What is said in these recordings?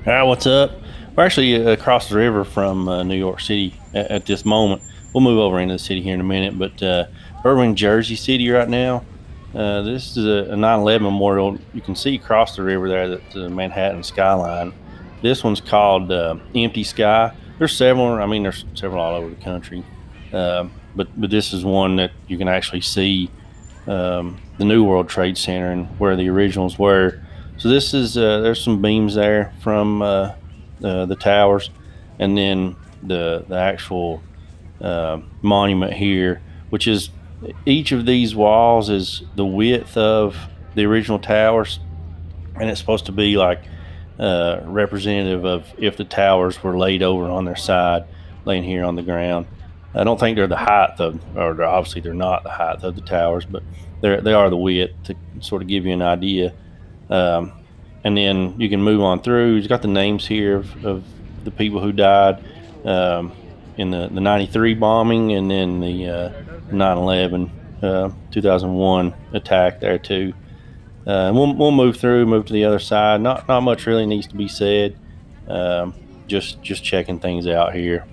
All right, what's up? We're actually across the river from New York City at this moment. We'll move over into the city here in a minute, but we're in Jersey City right now. This is a 9/11 memorial. You can see across the river there that the Manhattan skyline. This one's called Empty Sky. There's several. I mean, there's several all over the country, but this is one that you can actually see the New World Trade Center and where the originals were. So this is there's some beams there from the towers, and then the actual monument here, which is each of these walls is the width of the original towers, and it's supposed to be like representative of if the towers were laid over on their side, laying here on the ground. I don't think they're the height of, or obviously they're not the height of the towers, but they are the width to sort of give you an idea. Um, and then you can move on through. He's got the names here of the people who died in the 93 bombing, and then the 9/11 2001 attack there too. We'll move through, move to the other side. Not much really needs to be said. Um, just checking things out here.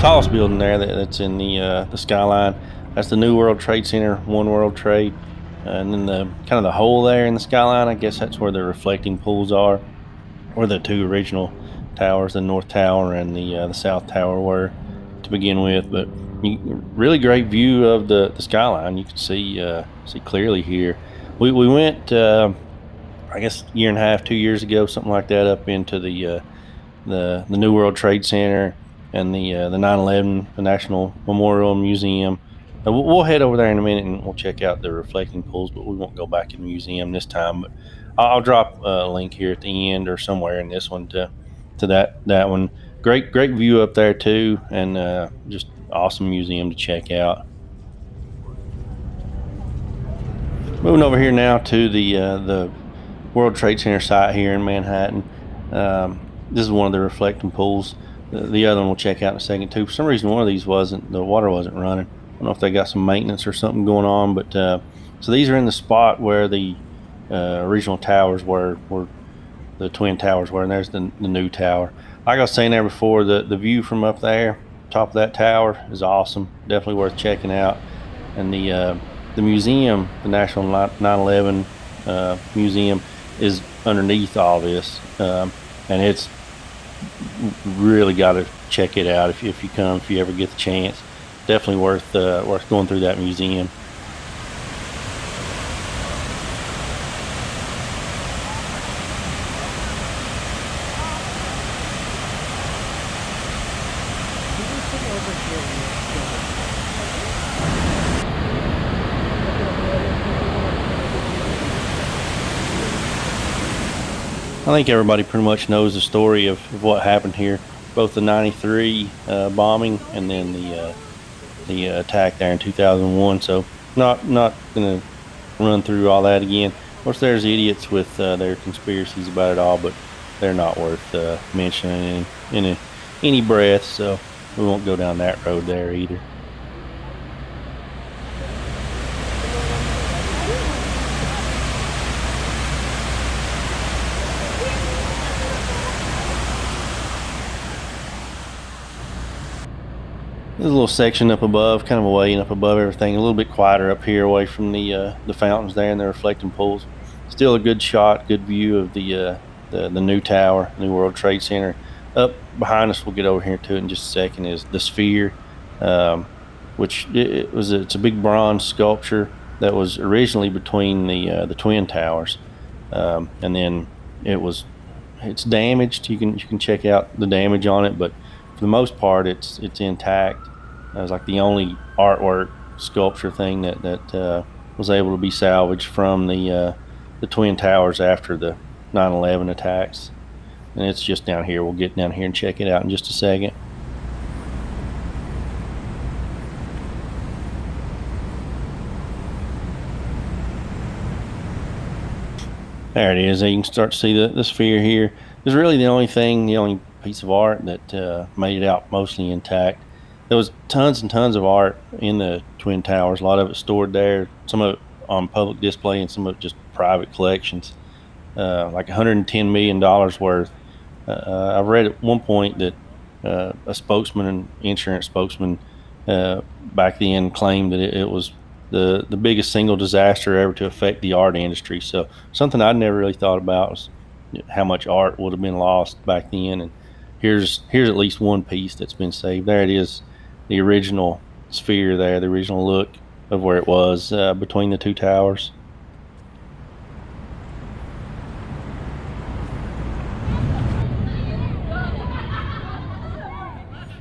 Tallest building there that's in the skyline. That's the New World Trade Center, One World Trade, and then the kind of the hole there in the skyline. I guess that's where the reflecting pools are, or the two original towers, the North Tower and the South Tower were to begin with. But really great view of the skyline. You can see clearly here. We went I guess a year and a half, 2 years ago, something like that, up into the New World Trade Center and the 9/11, the National Memorial Museum. We'll head over there in a minute and we'll check out the reflecting pools, but we won't go back in the museum this time. But I'll drop a link here at the end or somewhere in this one to that one. Great view up there too, and just awesome museum to check out. Moving over here now to the World Trade Center site here in Manhattan. This is one of the reflecting pools. The other one we'll check out in a second too. For some reason, one of these the water wasn't running. I don't know if they got some maintenance or something going on, but so these are in the spot where the original towers were the twin towers were, and there's the new tower. Like I was saying there before, the view from up there, top of that tower, is awesome. Definitely worth checking out. And the museum, the National 9/11 Museum, is underneath all this, and it's really got to check it out if you ever get the chance. Definitely worth going through that museum. I think everybody pretty much knows the story of what happened here, both the '93 bombing and then the attack there in 2001. So not gonna run through all that again. Of course, there's idiots with their conspiracies about it all, but they're not worth mentioning in any breath. So we won't go down that road there either. There's a little section up above, kind of away and up above everything. A little bit quieter up here, away from the fountains there and the reflecting pools. Still a good shot, good view of the new tower, New World Trade Center. Up behind us, we'll get over here to it in just a second, is the Sphere. Um, which it's a big bronze sculpture that was originally between the Twin Towers, and then it's damaged. You can check out the damage on it, but for the most part, it's intact. It was like the only artwork sculpture thing that was able to be salvaged from the Twin Towers after the 9/11 attacks. And it's just down here. We'll get down here and check it out in just a second. There it is. You can start to see the sphere here. It's really the only piece of art that made it out mostly intact. There was tons and tons of art in the Twin Towers. A lot of it stored there. Some of it on public display, and some of it just private collections. Like $110 million worth. I read at one point that a spokesman, an insurance spokesman, back then claimed that it was the biggest single disaster ever to affect the art industry. So something I'd never really thought about was how much art would have been lost back then. And here's at least one piece that's been saved. There it is, the original sphere there, the original look of where it was between the two towers.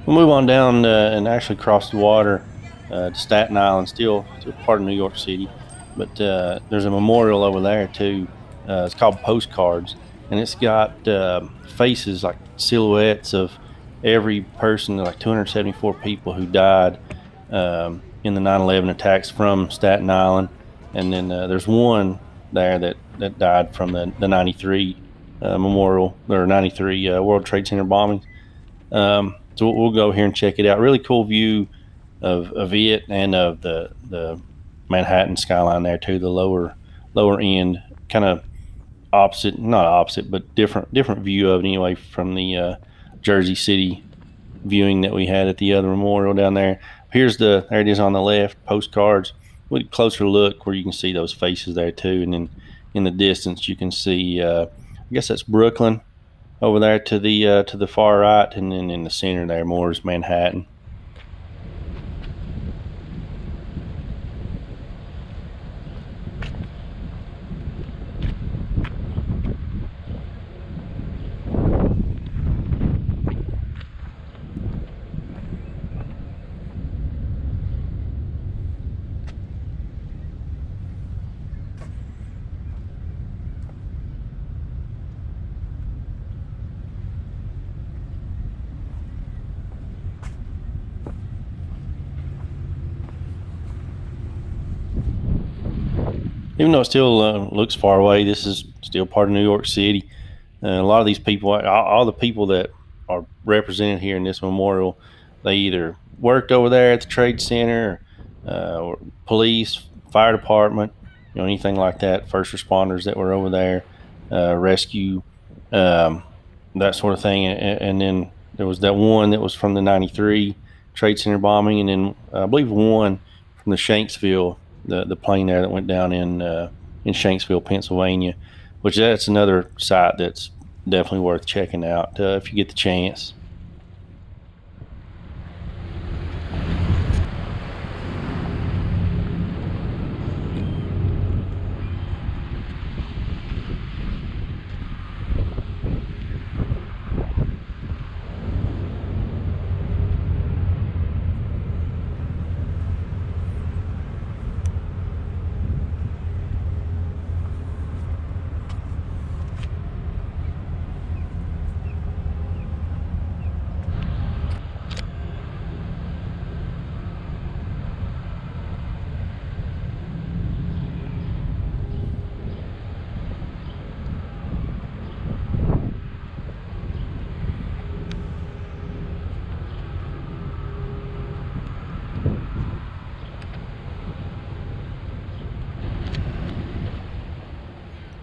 We'll move on down and actually cross the water to Staten Island, still part of New York City. But there's a memorial over there too. It's called Postcards, and it's got faces, like silhouettes of every person, like 274 people who died in the 9/11 attacks from Staten Island. And then there's one there that died from the 93 memorial, or 93 World Trade Center bombings. So we'll go here and check it out. Really cool view of it and of the Manhattan skyline there too. The lower end, kind of opposite, not opposite, but different view of it anyway from the Jersey City viewing that we had at the other memorial down there. There it is on the left, Postcards. With a closer look, where you can see those faces there too, and then in the distance you can see, I guess that's Brooklyn over there to the far right, and then in the center there more is Manhattan. Even though it still looks far away, this is still part of New York City. A lot of these people, all the people that are represented here in this memorial, they either worked over there at the Trade Center, or police, fire department, anything like that, first responders that were over there, rescue, um, that sort of thing. And then there was that one that was from the 93 Trade Center bombing, and then I believe one from the Shanksville, the plane there that went down in Shanksville, Pennsylvania, which that's another site that's definitely worth checking out if you get the chance.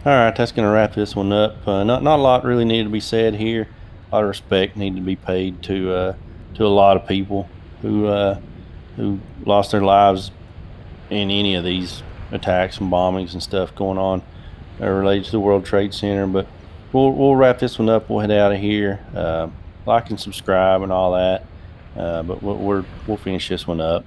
All right, that's going to wrap this one up. Not a lot really needed to be said here. A lot of respect needed to be paid to a lot of people who lost their lives in any of these attacks and bombings and stuff going on related to the World Trade Center. But we'll wrap this one up. We'll head out of here. Like and subscribe and all that. But we'll finish this one up.